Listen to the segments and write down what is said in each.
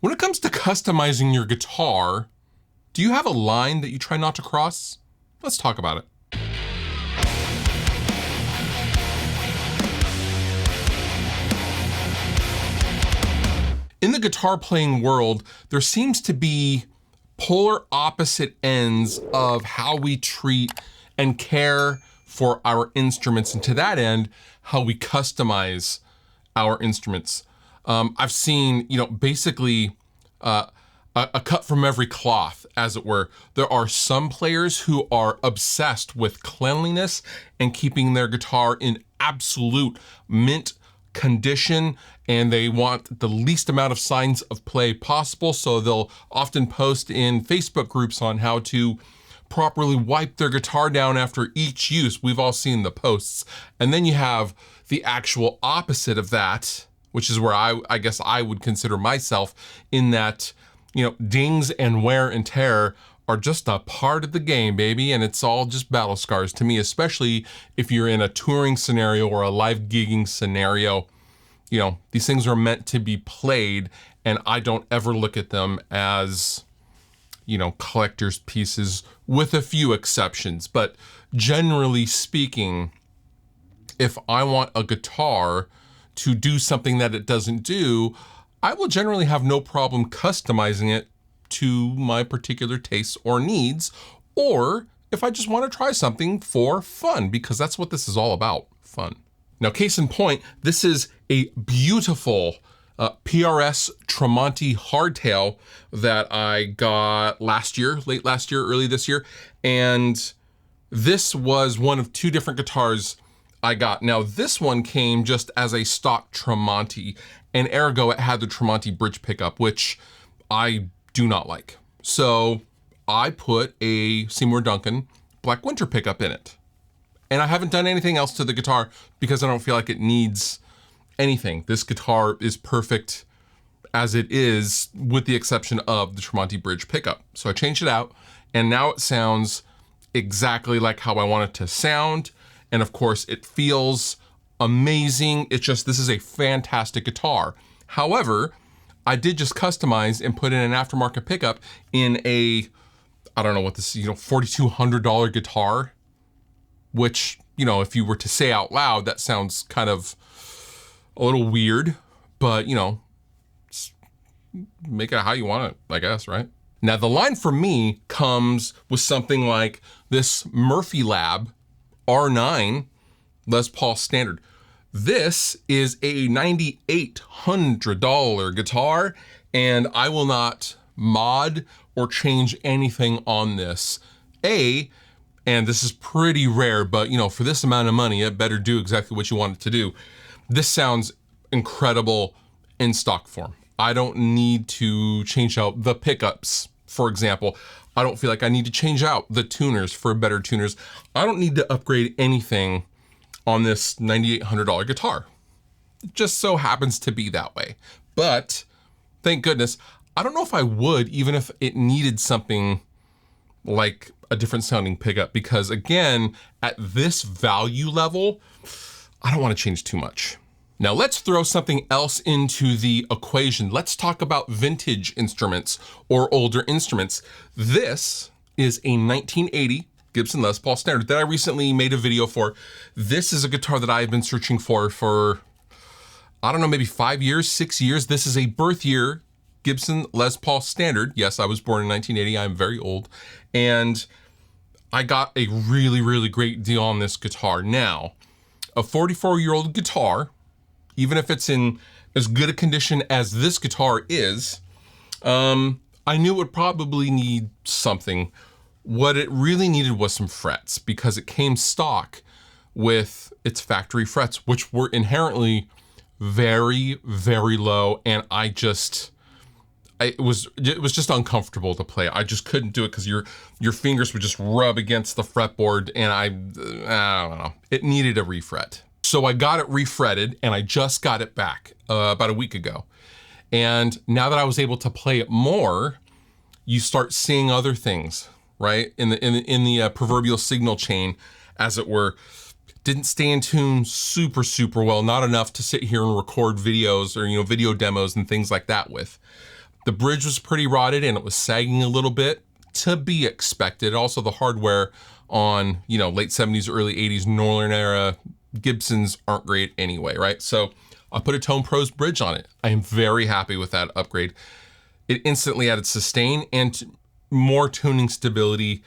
When it comes to customizing your guitar, do you have a line that you try not to cross? Let's talk about it. In the guitar playing world, there seems to be polar opposite ends of how we treat and care for our instruments, and to that end, how we customize our instruments. I've seen, basically a cut from every cloth, as it were. There are some players who are obsessed with cleanliness and keeping their guitar in absolute mint condition, and they want the least amount of signs of play possible, so they'll often post in Facebook groups on how to properly wipe their guitar down after each use. We've all seen the posts. And then you have the actual opposite of that, which is where I guess I would consider myself, in that, dings and wear and tear are just a part of the game, baby, and it's all just battle scars to me, especially if you're in a touring scenario or a live gigging scenario. These things are meant to be played, and I don't ever look at them as, collector's pieces, with a few exceptions. But generally speaking, if I want a guitar to do something that it doesn't do, I will generally have no problem customizing it to my particular tastes or needs, or if I just want to try something for fun, because that's what this is all about, fun. Now, case in point, this is a beautiful PRS Tremonti hardtail that I got late last year, early this year. And this was one of two different guitars I got. Now, this one came just as a stock Tremonti, and ergo it had the Tremonti bridge pickup, which I do not like. So I put a Seymour Duncan Black Winter pickup in it. And I haven't done anything else to the guitar because I don't feel like it needs anything. This guitar is perfect as it is, with the exception of the Tremonti bridge pickup. So I changed it out, and now it sounds exactly like how I want it to sound. And of course, it feels amazing. This is a fantastic guitar. However, I did just customize and put in an aftermarket pickup in a, I don't know what this is, $4,200 guitar, which, if you were to say out loud, that sounds kind of a little weird, but, make it how you want it, I guess, right? Now, the line for me comes with something like this Murphy Lab R9 Les Paul Standard. This is a $9,800 guitar, and I will not mod or change anything on this. And this is pretty rare, but for this amount of money, it better do exactly what you want it to do. This sounds incredible in stock form. I don't need to change out the pickups, for example. I don't feel like I need to change out the tuners for better tuners. I don't need to upgrade anything on this $9,800 guitar. It just so happens to be that way. But thank goodness, I don't know if I would, even if it needed something like a different sounding pickup, because again, at this value level, I don't want to change too much. Now let's throw something else into the equation. Let's talk about vintage instruments or older instruments. This is a 1980 Gibson Les Paul Standard that I recently made a video for. This is a guitar that I've been searching for, I don't know, maybe 5 years, 6 years. This is a birth year Gibson Les Paul Standard. Yes, I was born in 1980. I'm very old. And I got a really, really great deal on this guitar. Now, a 44-year-old guitar, even if it's in as good a condition as this guitar is, I knew it would probably need something. What it really needed was some frets, because it came stock with its factory frets, which were inherently very, very low, and it was just uncomfortable to play. I just couldn't do it because your fingers would just rub against the fretboard, and I don't know. It needed a refret. So I got it refretted, and I just got it back about a week ago. And now that I was able to play it more, you start seeing other things, right? In the proverbial signal chain, as it were. Didn't stay in tune super, super well, not enough to sit here and record videos or, video demos and things like that with. The bridge was pretty rotted and it was sagging a little bit, to be expected. Also, the hardware on, late 70s, early 80s Northern era Gibsons aren't great anyway, right? So I put a Tone Pros bridge on it. I am very happy with that upgrade. It instantly added sustain and more tuning stability,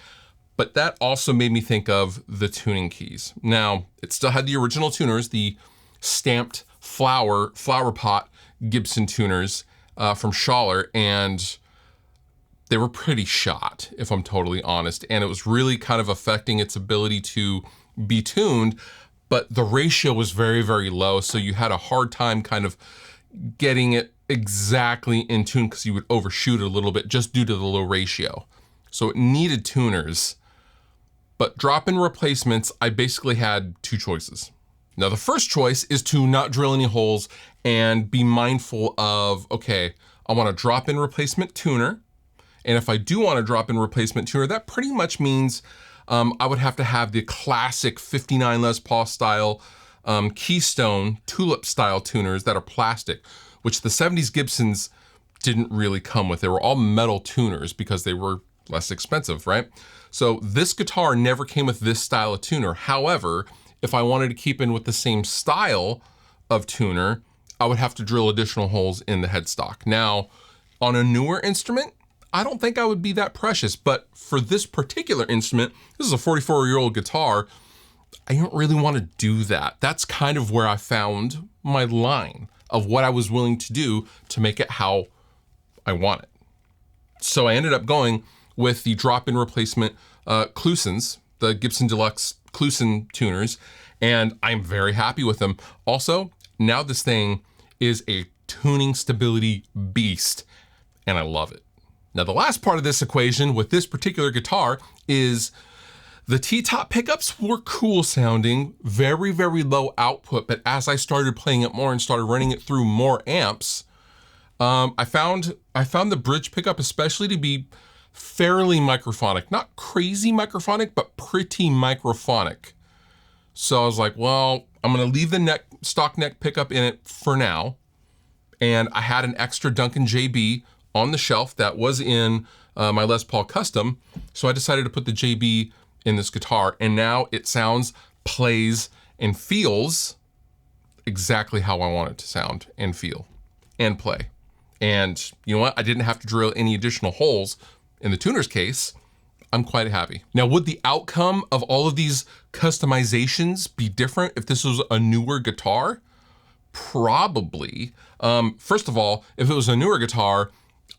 but that also made me think of the tuning keys. Now, it still had the original tuners, the stamped flower pot Gibson tuners from Schaller, and they were pretty shot, if I'm totally honest. And it was really kind of affecting its ability to be tuned, but the ratio was very, very low. So you had a hard time kind of getting it exactly in tune because you would overshoot it a little bit just due to the low ratio. So it needed tuners. But drop-in replacements, I basically had two choices. Now, the first choice is to not drill any holes and be mindful of, okay, I want a drop-in replacement tuner. And if I do want a drop-in replacement tuner, that pretty much means I would have to have the classic 59 Les Paul style Keystone tulip style tuners that are plastic, which the 70s Gibsons didn't really come with. They were all metal tuners because they were less expensive, right? So this guitar never came with this style of tuner. However, if I wanted to keep in with the same style of tuner, I would have to drill additional holes in the headstock. Now, on a newer instrument, I don't think I would be that precious, but for this particular instrument, this is a 44-year-old guitar, I don't really want to do that. That's kind of where I found my line of what I was willing to do to make it how I want it. So I ended up going with the drop-in replacement Klusons, the Gibson Deluxe Kluson tuners, and I'm very happy with them. Also, now this thing is a tuning stability beast, and I love it. Now, the last part of this equation with this particular guitar is the T-top pickups were cool sounding, very, very low output, but as I started playing it more and started running it through more amps, I found the bridge pickup especially to be fairly microphonic. Not crazy microphonic, but pretty microphonic. So I was like, well, I'm gonna leave the stock neck pickup in it for now. And I had an extra Duncan JB on the shelf that was in my Les Paul Custom. So I decided to put the JB in this guitar, and now it sounds, plays, and feels exactly how I want it to sound and feel and play. And you know what? I didn't have to drill any additional holes in the tuner's case. I'm quite happy. Now, would the outcome of all of these customizations be different if this was a newer guitar? Probably. First of all, if it was a newer guitar,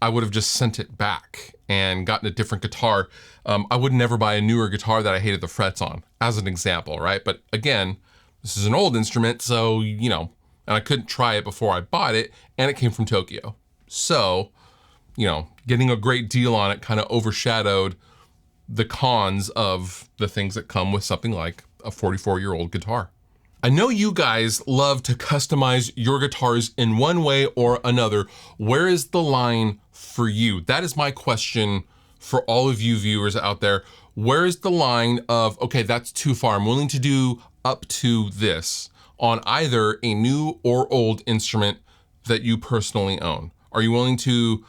I would have just sent it back and gotten a different guitar. I would never buy a newer guitar that I hated the frets on, as an example, right? But again, this is an old instrument, so, and I couldn't try it before I bought it, and it came from Tokyo. So, getting a great deal on it kind of overshadowed the cons of the things that come with something like a 44-year-old guitar. I know you guys love to customize your guitars in one way or another. Where is the line for you? That is my question for all of you viewers out there. Where is the line of, okay, that's too far. I'm willing to do up to this on either a new or old instrument that you personally own. Are you willing to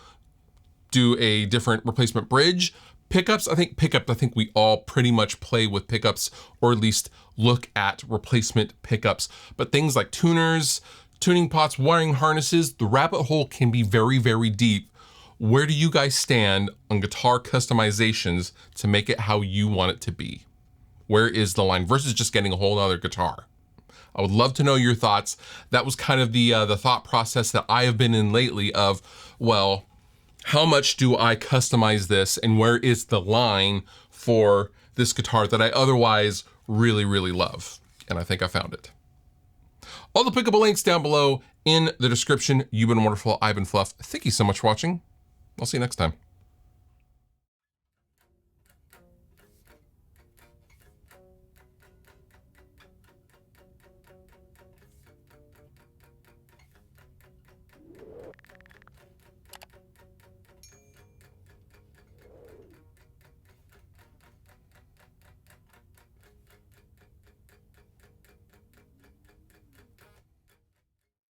do a different replacement bridge? Pickups, I think we all pretty much play with pickups, or at least look at replacement pickups. But things like tuners, tuning pots, wiring harnesses, the rabbit hole can be very, very deep. Where do you guys stand on guitar customizations to make it how you want it to be? Where is the line versus just getting a whole other guitar? I would love to know your thoughts. That was kind of the thought process that I have been in lately of, well, how much do I customize this and where is the line for this guitar that I otherwise really, really love? And I think I found it. All the pickable links down below in the description. You've been wonderful. I've been Fluff. Thank you so much for watching. I'll see you next time.